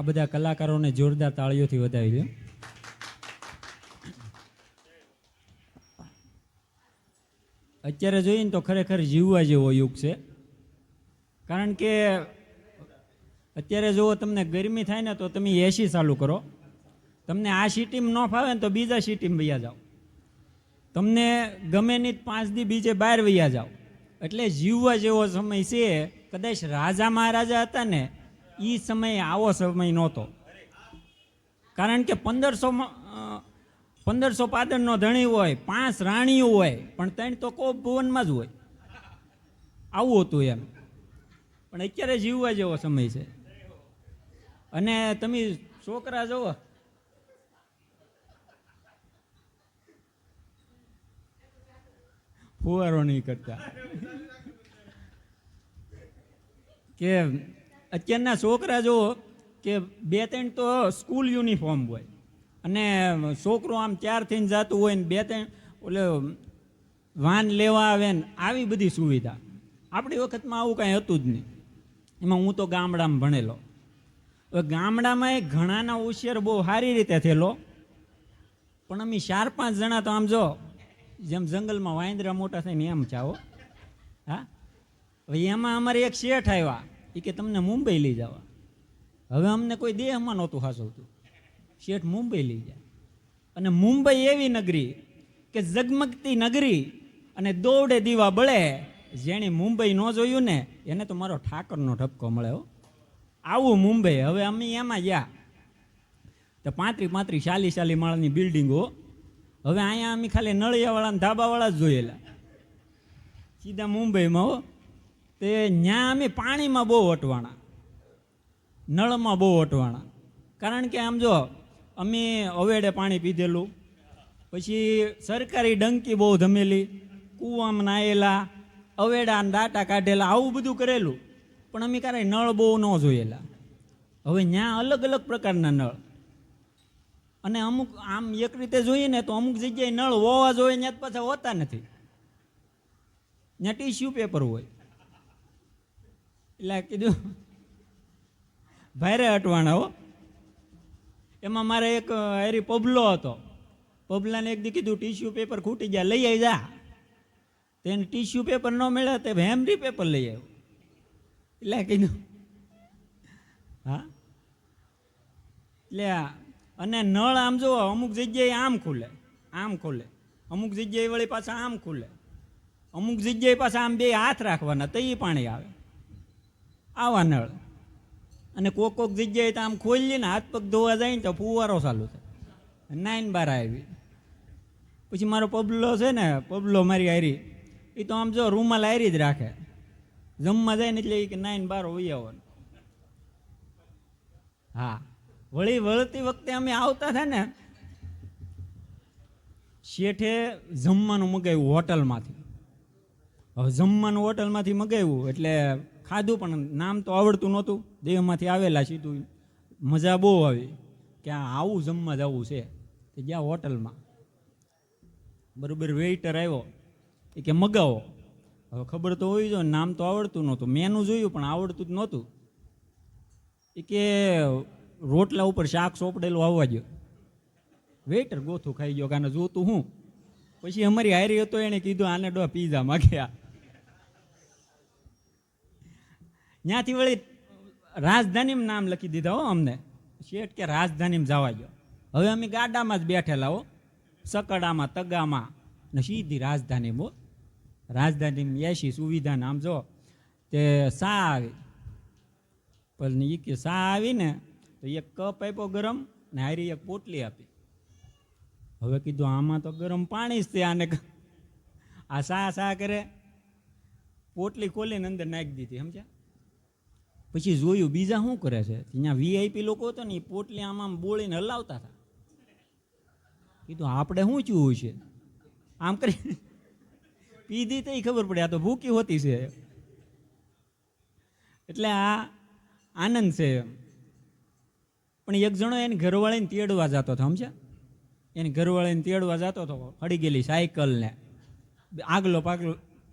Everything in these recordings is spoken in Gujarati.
બધા કલાકારોને જોરદાર તાળીઓથી વધાવી દો. અત્યારે જોઈએ ને તો ખરેખર જીવવા જેવો યુગ છે. કારણ કે અત્યારે જુઓ, તમને ગરમી થાય ને તો તમે એસી ચાલુ કરો, તમને આ સિટીમાં ન ફાવે ને તો બીજા સિટીમાં વયા જાઓ, તમને ગમે નહીં 5 દી બીજે બહાર વયા જાઓ. એટલે જીવવા જેવો સમય છે. કદાચ રાજા મહારાજા હતા ને એ સમય આવો સમય નહોતો. કારણ કે 1500 પાદરનો ધણી હોય, 5 રાણીઓ હોય, પણ 3 તો કોપ ભુવનમાં જ હોય. આવું હતું એમ. પણ અત્યારે જીવવા જેવો સમય છે. અને તમે છોકરા જુઓ, ફુવારો નહીં કરતા કે અત્યારના છોકરા જુઓ કે 2-3 તો સ્કૂલ યુનિફોર્મ હોય, અને છોકરો આમ 4 થઈને જતું હોય ને 2-3 ઓલે વાન લેવા આવે ને આવી બધી સુવિધા. આપણી વખતમાં આવું કાંઈ હતું જ નહીં. એમાં હું તો ગામડામાં ભણેલો. હવે ગામડામાં ઘણાના હોશિયાર બહુ સારી રીતે થયેલો, પણ અમે 4-5 જણા તો આમ જો જેમ જંગલમાં વાંદરા મોટા થાય ને એમ ચાવો. હા, હવે એમાં અમારે એક શેઠ આવ્યા, એ કે તમને મુંબઈ લઈ જવા. હવે અમને કોઈ દેહમાં નહોતું હાસવતું. શેઠ મુંબઈ લઈ જાય, અને મુંબઈ એવી નગરી કે ઝગમગતી નગરી અને દોડે દીવા બળે. જેણે મુંબઈ ન જોયું ને એને તો મારો ઠાકરનો ઠપકો મળે હો. આવું મુંબઈ. હવે અમે એમાં ગયા તો 35-40 માળની બિલ્ડિંગો. હવે અહીંયા અમે ખાલી નળિયાવાળા ધાબાવાળા જ જોયેલા, સીધા મુંબઈમાં હો. તે ત્યાં અમે પાણીમાં બહુ અટવાણા, નળમાં બહુ અટવાણા. કારણ કે આમ જો અમે અવેડે પાણી પીધેલું, પછી સરકારી ડંકી બહુ ધમેલી, કૂવામાં નાયેલા, અવેડા દાટા કાઢેલા, આવું બધું કરેલું. પણ અમે ક્યારેય નળ બહુ ન જોયેલા. હવે ત્યાં અલગ અલગ પ્રકારના નળ, અને અમુક આમ એક રીતે જોઈએ ને તો અમુક જગ્યાએ નળ હોવા જોઈએ, ત્યાં પાછા હોતા નથી. ત્યાં ટીશ્યુ પેપર હોય. એટલે કીધું ભારે અટવાણા હો. એમાં મારે એક હારી પબલો હતો. પબલાને એક દી કીધું ટીશ્યુ પેપર ખૂટી ગયા, લઈ આવી જા. તેને ટીશ્યુ પેપર ન મળ્યા તે હેમરી પેપર લઈ આવ્યો. એટલે કીધું હા. એટલે અને નળ આમ જો અમુક જગ્યાએ આમ ખુલે, અમુક જગ્યાએ વળી પાછા આમ ખુલે, અમુક જગ્યાએ પાછા આમ 2 હાથ રાખવાના તો એ પાણી આવે. આવા નળ. અને કોક જગ્યાએ તો આમ ખોલીએ ને હાથ પગ ધોવા જાય ને તો ફુવારો ચાલુ થાય. 9 બાર આવી. પછી મારો પબલો છે ને, પબલો મારી હારી, એ તો આમ જો રૂમાલ હારી જ રાખે. જમવા જાય ને એટલે એ કે 9 બાર હોઈ આવવાનું. હા, વળતી વખતે અમે આવતા હતા ને, શેઠે જમવાનું મગાવ્યું હોટલમાંથી. હવે જમવાનું હોટલમાંથી મગાવ્યું એટલે ખાધું, પણ નામ તો આવડતું નહોતું, દેહમાંથી આવેલા સીધું. મજા બહુ આવી કે આવું જમવા જવું છે. તે ગયા હોટલમાં, બરાબર વેઇટર આવ્યો, એ કે મગાવો. હવે ખબર તો હોવી જોઈએ, નામ તો આવડતું નહોતું. મેનુ જોયું પણ આવડતું જ નહોતું. એ કે રોટલા ઉપર શાક સોપડેલું આવવા ગયો. વેઇટર ગોથું ખાઈ ગયો, કાને જોતું હું. પછી અમારી હારી હતો, એને કીધું આને ડો પીઝા માગ્યા. ત્યાંથી વળી રાજધાનીમાં નામ લખી દીધા હો અમને. શેઠ કે રાજધાનીમાં જવા ગયો. હવે અમે ગાડામાં જ બેઠેલા હો, સકડામાં તગામાં, ને સીધી રાજધાનીમાં. રાજધાનીમાં એસી સુવિધા નામ જો તે સા આવી. પણ એ કે સા આવી ને તો એક કપ આપ્યો ગરમ, ને હારી એક પોટલી આપી. હવે કીધું આમાં તો ગરમ પાણી જ છે, આને આ સા કરે. પોટલી ખોલીને અંદર નાખી દીધી, સમજ્યા. પછી જોયું બીજા શું કરે છે. ત્યાં વીઆઈપી લોકો હતો ને, એ પોટલી આમ બોળીને હલાવતા હતા. કીધું આપણે શું ચૂવું છે, આમ કરી પીધી તો ખબર પડે આ તો ભૂકી હોતી છે. એટલે આ આનંદ છે. પણ એક જણો એની ઘરવાળીને તેડવા જતો હતો, સમજ્યા. એની ઘરવાળીને તેડવા જતો હતો, હળી ગયેલી સાયકલને,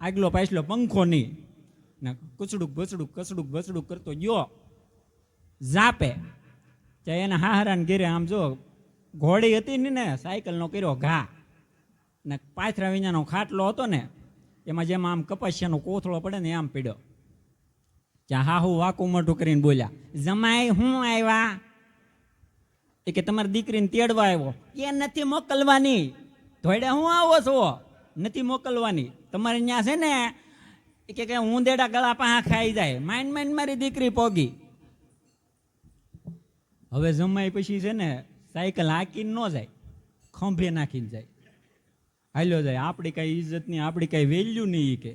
આગલો પાછલો પંખો નહીં, ને કચડુક ભસડુક કરતો ગયો. જાપે ચાહે એના હાહરાને ઘેરે આમ જો ઘોડી હતી ને સાયકલનો કર્યો ઘા ને પાથરા વિનાનો ખાટલો હતો ને એમાં જેમ આમ કપાસિયાનો કોથળો પડે ને આમ પીડ્યો. ત્યાં હાહુ વાકું મોટું કરીને બોલ્યા, જમાઈ હું આવ્યા? એ કે તમારી દીકરીને તેડવા આવ્યો. એ નથી મોકલવાની. ધોઈડા હું આવો છો? નથી મોકલવાની. તમારે ત્યાં છે ને એ કે હું દેડા ગળા પાહા ખાઈ જાય. માઇન્ડ માઇન્ડ મારી દીકરી પોગી. હવે જમાઈ પછી છે ને સાયકલ હાકીને ન જાય, ખંભે નાખીને જાય, હાલ્યો જાય. આપણી કાંઈ ઇજ્જત નહીં, આપણી કાંઈ વેલ્યુ નહીં. કે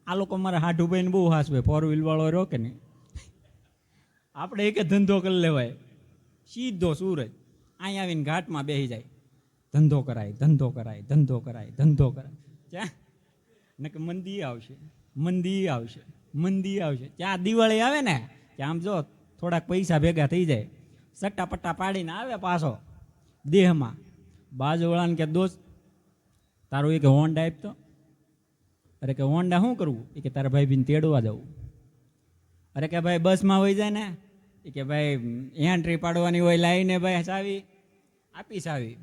આ લોકો મારા હાઢુભાઈને બહુ હાસવે, 4 વ્હીલ વાળો રહ્યો કે નહીં, આપણે એક ધંધો કરી લેવાય. સીધો સુરજ અહીં આવીને ઘાટમાં બેસી જાય, ધંધો કરાય, ધંધો કરાય, ધંધો કરાય, ધંધો કરાય. ત્યાં નકે મંદી આવશે, મંદી આવશે, મંદી આવશે. ત્યાં દિવાળી આવે ને ત્યાં આમ જો થોડાક પૈસા ભેગા થઈ જાય, સટ્ટાપટ્ટા પાડીને આવે પાછો દેહમાં. બાજુવાળાને કે દોસ્ત તારું એ કે હોન્ડા આપતો. અરે કે હોન્ડા શું કરવું? એ કે તારા ભાઈ બીને તેડવા જવું. અરે કે ભાઈ બસમાં હોય જાય ને. એ કે ભાઈ એન્ટ્રી પાડવાની હોય, લાવીને ભાઈ ચાવી આપી ચાવી.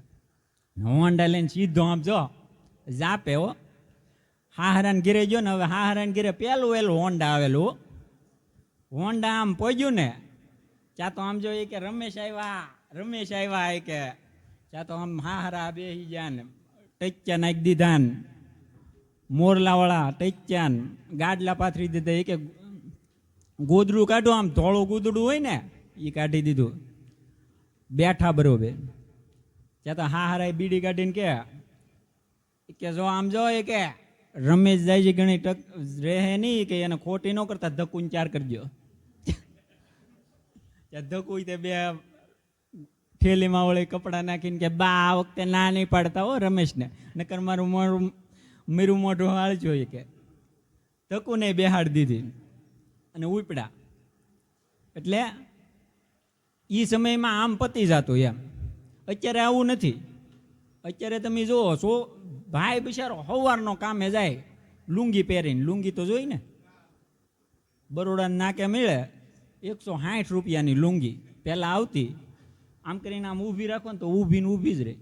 હોન્ડા લઈને સીધો આમ જો જાપે હો. હાહરાને ઘીરે ગયો ને. હવે હાહરાને ઘીરે પેલું વેલું હોન્ડા આવેલું. હોન્ડા આમ પહોંચ્યું ને ત્યાં તો આમ જો એ કે રમેશ આવ્યા, રમેશ આવ્યા. એ કે ત્યાં તો આમ હાહરા બેસી ગયા ને ટચ્યા નાખી દીધા ને મોરલાવાળા ટચ્યા ને ગાડલા પાથરી દીધા. એ કે ગોદડું કાઢો, આમ ધોળું ગોદડું હોય ને એ કાઢી દીધું. બેઠા બરોબર. ત્યાં તો હાહરાએ બીડી કાઢીને કે જો આમ જો એ કે રમેશ જાય છે ઘણી ટક રહે નહીં, કે એને ખોટી ન કરતા ધક્કું 4 કરજો. ત્યાં ધક્કું તે બે થેલીમાં વળી કપડાં નાખીને કે બા આ વખતે ના નહીં પાડતા હો રમેશને, નકર મારું મીરું મોઢું હાળ જોઈએ. કે ધક્કું નહીં બેહાડી દીધી અને ઉપડા. એટલે એ સમયમાં આમ પતી જતું એમ. અત્યારે આવું નથી. અત્યારે તમે જુઓ છો ભાઈ બિચારો સવારનો કામે જાય લુંગી પહેરીને. લુંગી તો જોઈ ને, બરોડાના નાકે મળે 160 રૂપિયાની લુંગી પહેલાં આવતી. આમ કરીને આમ ઊભી રાખો ને તો ઊભી ને ઊભી જ રહે.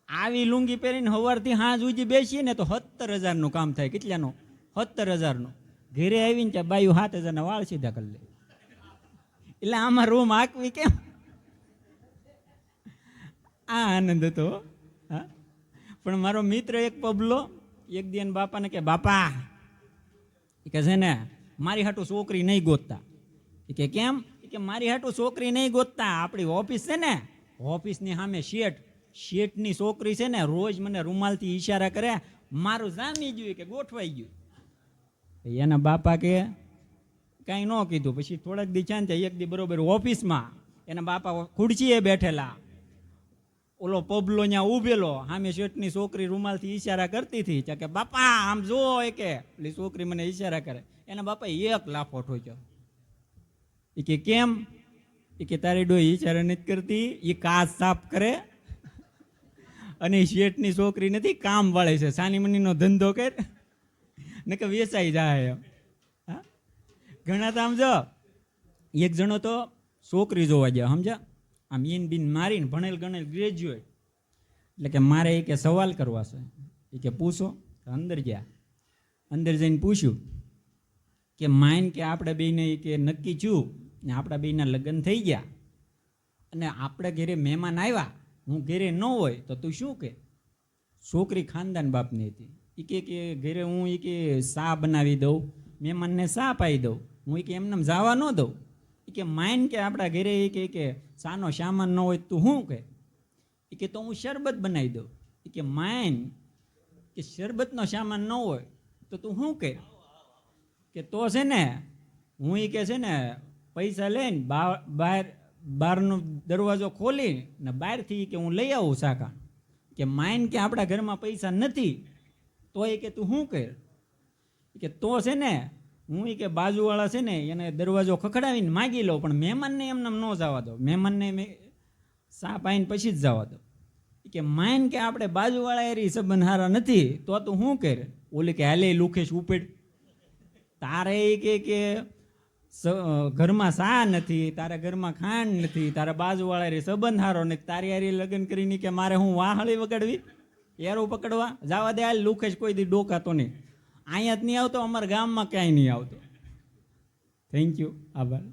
આવી લુંગી પહેરીને સવારથી સાંજ સુધી બેસીએ ને તો 17,000નું કામ થાય. કેટલાનું? 17,000નું. ઘેરે આવીને ત્યાં બાયું 7,000ના વાળ સીધા કરી લે. એટલે આમાં રૂમ આંકવી કેમ? આ આનંદ હતો. હા, પણ મારો મિત્ર એક પબલો એક દિન બાપાને કે બાપા એ કે છે ને મારી હાટું છોકરી નહીં ગોતતા. એ કે કેમ? એ કે મારી હાટું છોકરી નહીં ગોતતા. આપણી ઓફિસ છે ને, ઓફિસની સામે શેઠની છોકરી છે ને, રોજ મને રૂમાલથી ઈશારા કરે, મારું જામી ગયું કે ગોઠવાઈ ગયું. એના બાપા કે કાંઈ ન કીધું. પછી થોડાક દી ચાંદ એક દી બરોબર ઓફિસમાં એના બાપા ખુરશીએ બેઠેલા, ઓલો પબલો ત્યાં ઊભેલો, સામે શેઠની છોકરી રૂમાલથી ઈશારા કરતી હતી. કે બાપા આમ જો એ કે એટલે છોકરી મને ઈશારા કરે. એના બાપા એક લાફો ઠોક્યો. એ કે કેમ? એ કે તારી ડોઈ ઈશારા નથી કરતી, એ કાચ સાફ કરે અને શેઠની છોકરી નથી કામ વાળે છે, સાની મનીનો ધંધો કર ને કે વેચાઈ જાય એમ. હા, ઘણા તો આમ જો એક જણો તો છોકરી જોવા ગયા, સમજ્યા, આમ ઈન બીન મારીને ભણેલ ગણેલ ગ્રેજ્યુએટ. એટલે કે મારે એ કે સવાલ કરવા છે. એ કે પૂછો. અંદર ગયા, અંદર જઈને પૂછ્યું કે માઇન કે આપણે બેને કે નક્કી છું ને આપણા બેના લગ્ન થઈ ગયા અને આપણે ઘેરે મહેમાન આવ્યા, હું ઘેરે ન હોય તો તું શું કે? છોકરી ખાનદાન બાપની હતી. એ કે ઘેરે હું એ કે સા બનાવી દઉં, મહેમાનને સા પાઈ દઉં, હું એ કે એમને જવા ન દઉં. એ કે માઇન કે આપણા ઘેરે એ કે સાનો સામાન ન હોય તું શું કે? એ કે તો હું શરબત બનાવી દઉં. એ કે માઇન કે શરબતનો સામાન ન હોય તો તું શું કે? કે તો છે ને હું એ કે છે ને પૈસા લઈને બહારનો દરવાજો ખોલી ને બહારથી કે હું લઈ આવું શાકા. કે માઇન કે આપણા ઘરમાં પૈસા નથી તો એ કે તું શું કર? કે તો છે ને હું એ કે બાજુવાળા છે ને એને દરવાજો ખખડાવીને માગી લઉં, પણ મહેમાનને એમને ન જવા દો, મહેમાનને સા પાઈને પછી જ જવા દો. કે માઇન કે આપણે બાજુવાળા એરી સંબંધ હારા નથી તો તું શું કર? ઓલી કે હાલે લુખેશ ઉપેડ. તારે કે ઘરમાં સા નથી, તારા ઘરમાં ખાંડ નથી, તારા બાજુવાળા રે સંબંધ હારો નથી, તારી હારી લગ્ન કરીને કે મારે હું વાહળી વગાડવી, એરો પકડવા, જવા દે હાલ, લુખેશ કોઈ દી ડોકાતો નહીં. અહીંયા જ નહીં આવતો, અમારા ગામમાં ક્યાંય નહીં આવતો. થેન્ક યુ, આભાર.